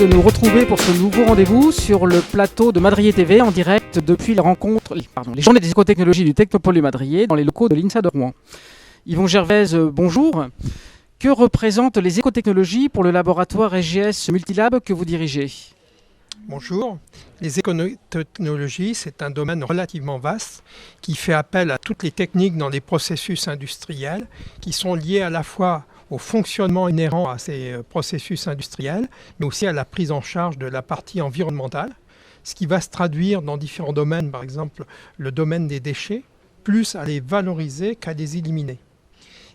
de nous retrouver pour ce nouveau rendez-vous sur le plateau de Madrier TV en direct depuis les journées des écotechnologies du Technopôle du Madrier dans les locaux de l'INSA de Rouen. Yvon Gervaise, bonjour. Que représentent les écotechnologies pour le laboratoire SGS Multilab que vous dirigez ? Bonjour. Les écotechnologies, c'est un domaine relativement vaste qui fait appel à toutes les techniques dans les processus industriels qui sont liées à la fois au fonctionnement inhérent à ces processus industriels, mais aussi à la prise en charge de la partie environnementale, ce qui va se traduire dans différents domaines, par exemple le domaine des déchets, plus à les valoriser qu'à les éliminer.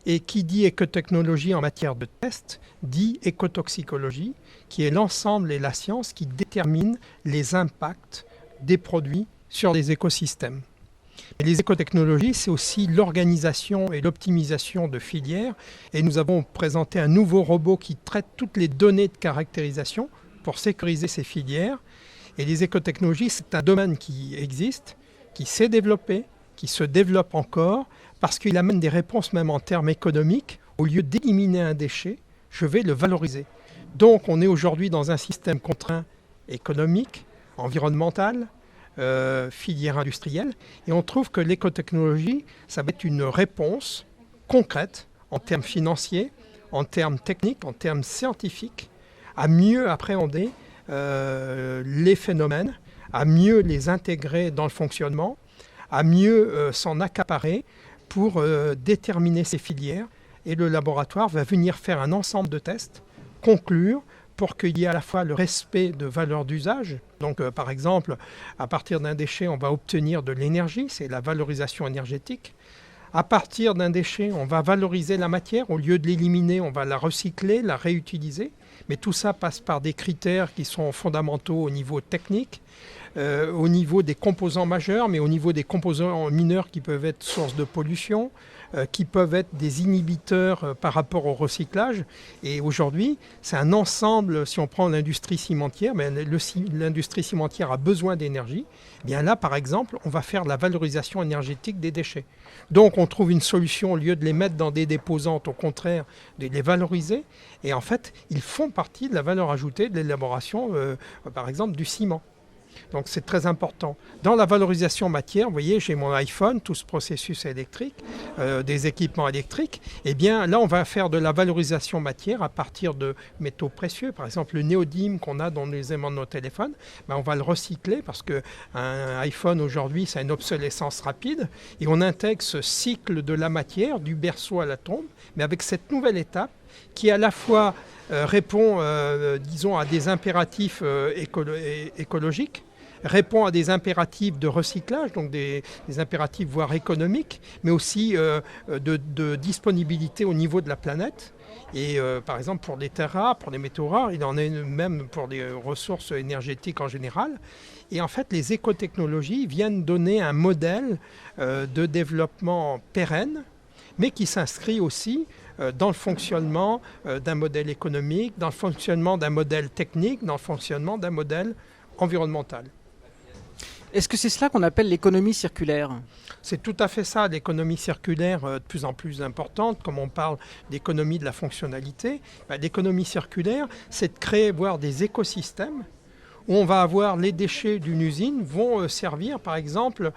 Et qui dit écotechnologie en matière de test, dit écotoxicologie, qui est l'ensemble et la science qui détermine les impacts des produits sur les écosystèmes. Et les écotechnologies, c'est aussi l'organisation et l'optimisation de filières. Et nous avons présenté un nouveau robot qui traite toutes les données de caractérisation pour sécuriser ces filières. Et les écotechnologies, c'est un domaine qui existe, qui s'est développé, qui se développe encore, parce qu'il amène des réponses même en termes économiques. Au lieu d'éliminer un déchet, je vais le valoriser. Donc on est aujourd'hui dans un système contraint économique, environnemental, filière industrielle, et on trouve que l'écotechnologie, ça va être une réponse concrète en termes financiers, en termes techniques, en termes scientifiques, à mieux appréhender les phénomènes, à mieux les intégrer dans le fonctionnement, à mieux s'en accaparer pour déterminer ces filières. Et le laboratoire va venir faire un ensemble de tests, conclure, pour qu'il y ait à la fois le respect de valeurs d'usage. Donc par exemple, à partir d'un déchet, on va obtenir de l'énergie, c'est la valorisation énergétique. À partir d'un déchet, on va valoriser la matière. Au lieu de l'éliminer, on va la recycler, la réutiliser. Mais tout ça passe par des critères qui sont fondamentaux au niveau technique, au niveau des composants majeurs, mais au niveau des composants mineurs qui peuvent être source de pollution, qui peuvent être des inhibiteurs par rapport au recyclage. Et aujourd'hui, c'est un ensemble, si on prend l'industrie cimentière, l'industrie cimentière a besoin d'énergie. Bien là, par exemple, on va faire la valorisation énergétique des déchets. Donc on trouve une solution, au lieu de les mettre dans des déposantes, au contraire, de les valoriser. Et en fait, ils font partie de la valeur ajoutée de l'élaboration, par exemple, du ciment. Donc c'est très important. Dans la valorisation matière, vous voyez, j'ai mon iPhone, tout ce processus électrique, des équipements électriques. Et bien là, on va faire de la valorisation matière à partir de métaux précieux. Par exemple, le néodyme qu'on a dans les aimants de nos téléphones, on va le recycler parce qu'un iPhone aujourd'hui, c'est une obsolescence rapide. Et on intègre ce cycle de la matière, du berceau à la tombe, mais avec cette nouvelle étape qui à la fois répond, disons, à des impératifs écologiques, répond à des impératifs de recyclage, donc des impératifs voire économiques, mais aussi de disponibilité au niveau de la planète. Et par exemple pour les terres rares, pour les métaux rares, il en est même pour les ressources énergétiques en général. Et en fait, les écotechnologies viennent donner un modèle de développement pérenne, mais qui s'inscrit aussi dans le fonctionnement d'un modèle économique, dans le fonctionnement d'un modèle technique, dans le fonctionnement d'un modèle environnemental. Est-ce que c'est cela qu'on appelle l'économie circulaire ? C'est tout à fait ça, l'économie circulaire de plus en plus importante, comme on parle d'économie de la fonctionnalité. L'économie circulaire, c'est de créer, voire des écosystèmes où on va avoir les déchets d'une usine vont servir par exemple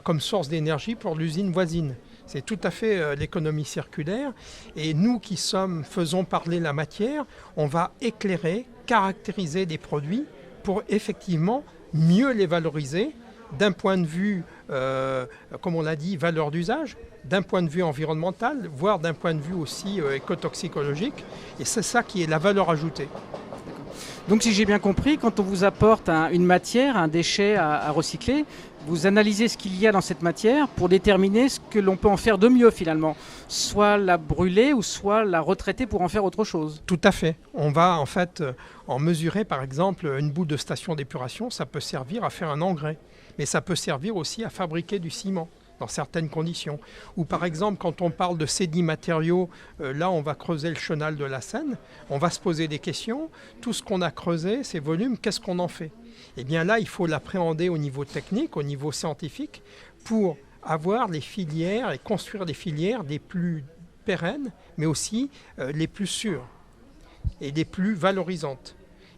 comme source d'énergie pour l'usine voisine. C'est tout à fait l'économie circulaire. Et nous qui faisons parler la matière, on va éclairer, caractériser des produits pour effectivement mieux les valoriser d'un point de vue, comme on l'a dit, valeur d'usage, d'un point de vue environnemental, voire d'un point de vue aussi écotoxicologique. Et c'est ça qui est la valeur ajoutée. Donc si j'ai bien compris, quand on vous apporte une matière, un déchet à recycler, vous analysez ce qu'il y a dans cette matière pour déterminer ce que l'on peut en faire de mieux finalement. Soit la brûler ou soit la retraiter pour en faire autre chose. Tout à fait. On va en fait en mesurer par exemple une boue de station d'épuration, ça peut servir à faire un engrais. Mais ça peut servir aussi à fabriquer du ciment dans certaines conditions. Ou par exemple, quand on parle de sédimatériaux, là on va creuser le chenal de la Seine, on va se poser des questions. Tout ce qu'on a creusé, ces volumes, qu'est-ce qu'on en fait ? Eh bien là, il faut l'appréhender au niveau technique, au niveau scientifique, pour avoir les filières et construire des filières les plus pérennes, mais aussi les plus sûres et les plus valorisantes.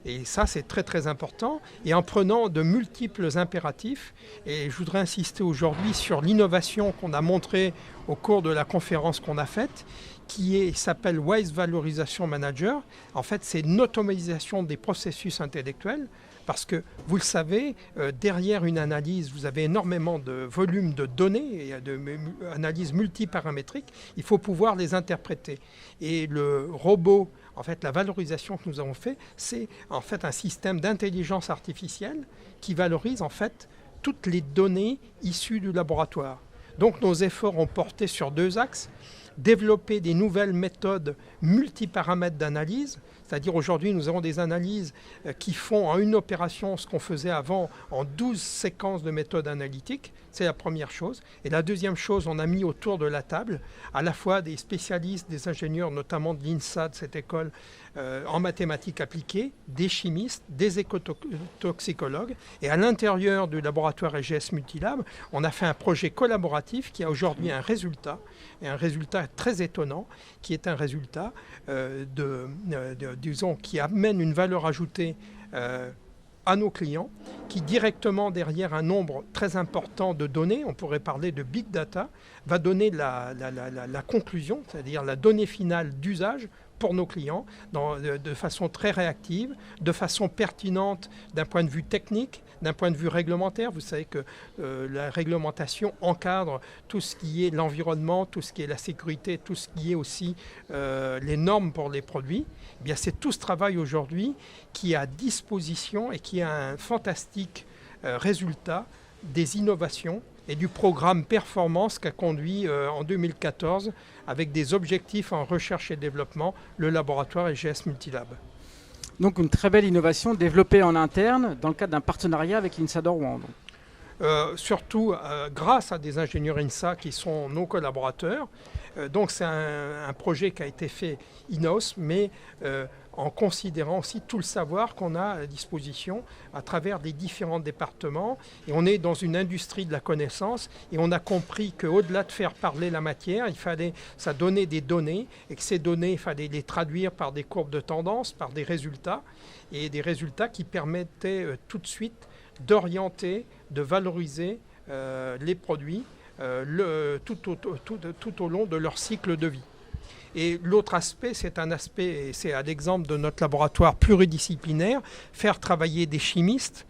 Et ça, c'est très très important. Et en prenant de multiples impératifs, et je voudrais insister aujourd'hui sur l'innovation qu'on a montrée au cours de la conférence qu'on a faite, qui s'appelle Wise Valorization Manager. En fait, c'est une automatisation des processus intellectuels. Parce que, vous le savez, derrière une analyse, vous avez énormément de volume de données, et d'analyses multiparamétriques. Il faut pouvoir les interpréter. Et le robot, en fait, la valorisation que nous avons fait, c'est en fait un système d'intelligence artificielle qui valorise en fait toutes les données issues du laboratoire. Donc nos efforts ont porté sur 2 axes. Développer des nouvelles méthodes multiparamètres d'analyse, c'est-à-dire aujourd'hui nous avons des analyses qui font en une opération ce qu'on faisait avant en 12 séquences de méthodes analytiques, c'est la première chose. Et la deuxième chose, on a mis autour de la table à la fois des spécialistes, des ingénieurs, notamment de l'INSA, de cette école en mathématiques appliquées, des chimistes, des écotoxicologues. Et à l'intérieur du laboratoire EGS Multilab, on a fait un projet collaboratif qui a aujourd'hui un résultat, et un résultat très étonnant, qui est un résultat disons, qui amène une valeur ajoutée à nos clients, qui directement derrière un nombre très important de données, on pourrait parler de big data, va donner la conclusion, c'est-à-dire la donnée finale d'usage pour nos clients de façon très réactive, de façon pertinente d'un point de vue technique, d'un point de vue réglementaire. Vous savez que la réglementation encadre tout ce qui est l'environnement, tout ce qui est la sécurité, tout ce qui est aussi les normes pour les produits. Eh bien, c'est tout ce travail aujourd'hui qui est à disposition et qui a un fantastique résultat des innovations et du programme Performance qu'a conduit en 2014 avec des objectifs en recherche et développement le laboratoire EGS Multilab. Donc une très belle innovation développée en interne dans le cadre d'un partenariat avec l'INSA de Rouen. Surtout grâce à des ingénieurs INSA qui sont nos collaborateurs. Donc c'est un projet qui a été fait in-house, mais en considérant aussi tout le savoir qu'on a à disposition à travers les différents départements. Et on est dans une industrie de la connaissance et on a compris qu'au-delà de faire parler la matière, ça donnait des données et que ces données, il fallait les traduire par des courbes de tendance, par des résultats, et des résultats qui permettaient tout de suite d'orienter, de valoriser les produits tout au long de leur cycle de vie. Et l'autre aspect, c'est un aspect, et c'est à l'exemple de notre laboratoire pluridisciplinaire, faire travailler des chimistes,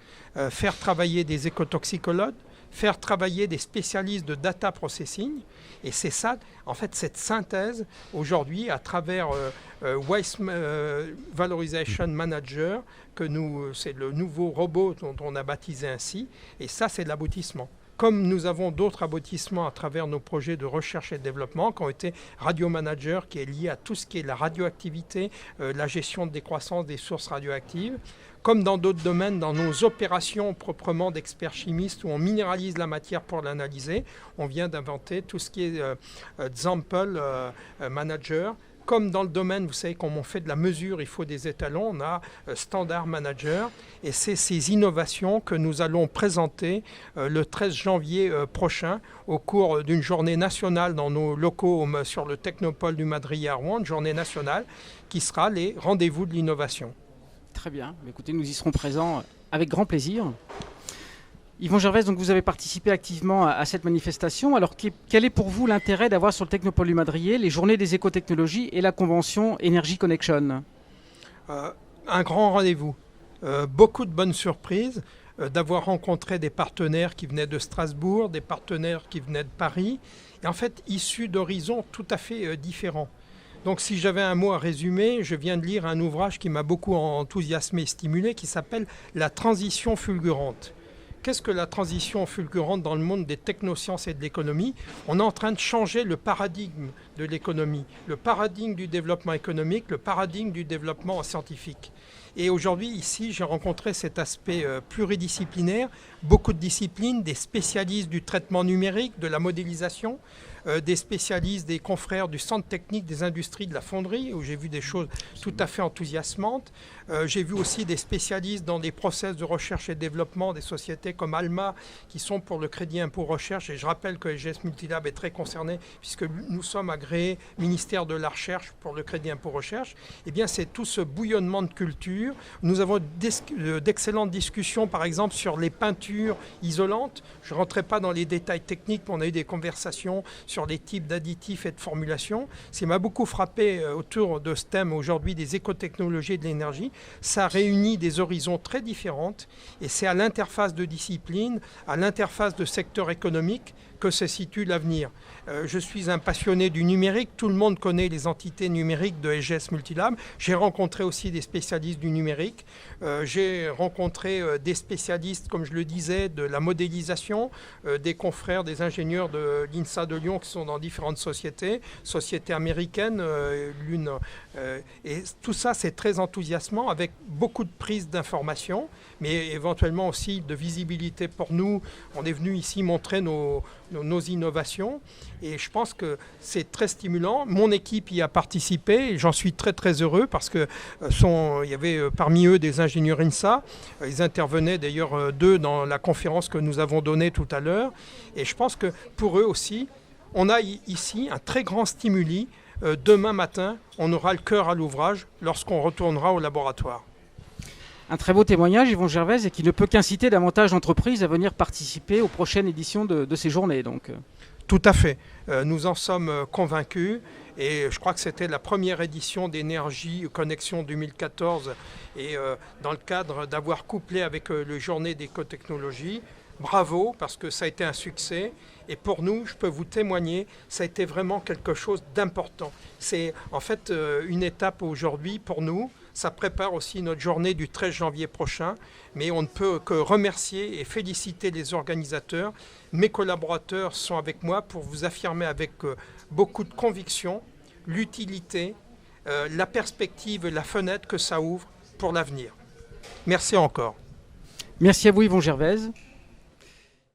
faire travailler des écotoxicologues, faire travailler des spécialistes de data processing. Et c'est ça, en fait, cette synthèse aujourd'hui à travers Wise Valorization Manager, c'est le nouveau robot dont on a baptisé ainsi. Et ça, c'est l'aboutissement. Comme nous avons d'autres aboutissements à travers nos projets de recherche et de développement qui ont été Radio Manager, qui est lié à tout ce qui est la radioactivité, la gestion de décroissance des sources radioactives, comme dans d'autres domaines, dans nos opérations proprement d'experts chimistes où on minéralise la matière pour l'analyser, on vient d'inventer tout ce qui est Sample Manager. Comme dans le domaine, vous savez, comme on fait de la mesure, il faut des étalons, on a Standard Manager. Et c'est ces innovations que nous allons présenter le 13 janvier prochain au cours d'une journée nationale dans nos locaux sur le Technopole du Madrier à Rouen, une journée nationale qui sera les rendez-vous de l'innovation. Très bien. Écoutez, nous y serons présents avec grand plaisir. Yvon Gervais, donc vous avez participé activement à cette manifestation. Alors, quel est pour vous l'intérêt d'avoir sur le Technopole du Madrier les journées des écotechnologies et la convention Energy Connection ? Un grand rendez-vous. Beaucoup de bonnes surprises, d'avoir rencontré des partenaires qui venaient de Strasbourg, des partenaires qui venaient de Paris, et en fait issus d'horizons tout à fait différents. Donc si j'avais un mot à résumer, je viens de lire un ouvrage qui m'a beaucoup enthousiasmé et stimulé, qui s'appelle « La transition fulgurante ». Qu'est-ce que la transition fulgurante dans le monde des technosciences et de l'économie ? On est en train de changer le paradigme de l'économie, le paradigme du développement économique, le paradigme du développement scientifique. Et aujourd'hui, ici, j'ai rencontré cet aspect pluridisciplinaire, beaucoup de disciplines, des spécialistes du traitement numérique, de la modélisation, des spécialistes, des confrères du Centre technique des industries de la fonderie, où j'ai vu des choses tout à fait enthousiasmantes. J'ai vu aussi des spécialistes dans des process de recherche et développement, des sociétés comme Alma, qui sont pour le crédit impôt recherche. Et je rappelle que EGS Multilab est très concerné, puisque nous sommes agréés ministère de la Recherche pour le crédit impôt recherche. Eh bien, c'est tout ce bouillonnement de culture. Nous avons d'excellentes discussions, par exemple, sur les peintures isolantes. Je ne rentrerai pas dans les détails techniques, mais on a eu des conversations sur les types d'additifs et de formulations. Ce qui m'a beaucoup frappé autour de ce thème aujourd'hui des écotechnologies et de l'énergie, ça réunit des horizons très différents et c'est à l'interface de disciplines, à l'interface de secteurs économiques que se situe l'avenir. Je suis un passionné du numérique, tout le monde connaît les entités numériques de EGS Multilab. J'ai rencontré aussi des spécialistes du numérique, j'ai rencontré des spécialistes, comme je le disais, de la modélisation, des confrères, des ingénieurs de l'INSA de Lyon qui sont dans différentes sociétés américaines, et tout ça c'est très enthousiasmant avec beaucoup de prise d'informations, mais éventuellement aussi de visibilité pour nous. On est venu ici montrer nos innovations et je pense que c'est très stimulant. Mon équipe y a participé et j'en suis très très heureux parce que il y avait parmi eux des ingénieurs INSA. Ils intervenaient d'ailleurs d'eux dans la conférence que nous avons donnée tout à l'heure et je pense que pour eux aussi on a ici un très grand stimuli. Demain matin on aura le cœur à l'ouvrage lorsqu'on retournera au laboratoire. Un très beau témoignage, Yvon Gervaise, et qui ne peut qu'inciter davantage d'entreprises à venir participer aux prochaines éditions de ces journées. Donc. Tout à fait. Nous en sommes convaincus. Et je crois que c'était la première édition d'Énergie Connexion 2014. Et dans le cadre d'avoir couplé avec le Journée d'écotechnologie, bravo, parce que ça a été un succès. Et pour nous, je peux vous témoigner, ça a été vraiment quelque chose d'important. C'est en fait une étape aujourd'hui pour nous. Ça prépare aussi notre journée du 13 janvier prochain. Mais on ne peut que remercier et féliciter les organisateurs. Mes collaborateurs sont avec moi pour vous affirmer avec beaucoup de conviction l'utilité, la perspective et la fenêtre que ça ouvre pour l'avenir. Merci encore. Merci à vous, Yvon Gervaise.